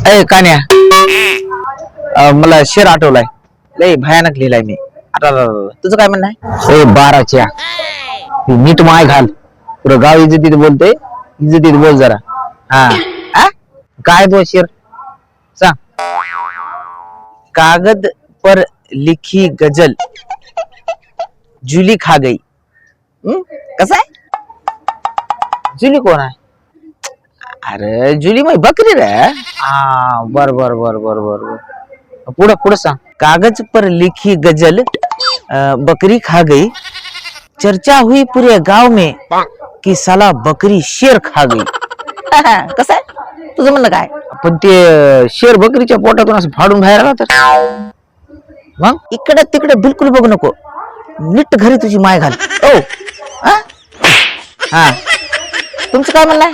ए कान्या, मला शेर आठवलाय, लय भयानक लिहिलाय मी. आता तुझं काय म्हणणं आहे? ए बाराच्या नीट माय घाल, पुरं गाव इज्जतीत बोलते, इज्जतीत बोल जरा. हा आ? काय तो शेर सांग. कागद पर लिखी गजल जुली खा गई. कसा आहे? जुली कोण आहे? अरे जुली मग बकरी रे. हा बर बर बर बर बर बर. पुढं पुढं सांग. कागज पर लिखी गजल बकरी खा गई, चर्चा हुई पूरे गाव में कि साला बकरी शेर खा गई. कसं आहे तुझं म्हणणं काय? पण ते शेर बकरीच्या पोटातून असं फाडून बाहेर आला तर मग इकडे तिकडे बिलकुल बघू नको, नीट घरी तुझी माय घाल. ओ हा तुमचं काय म्हणणं आहे?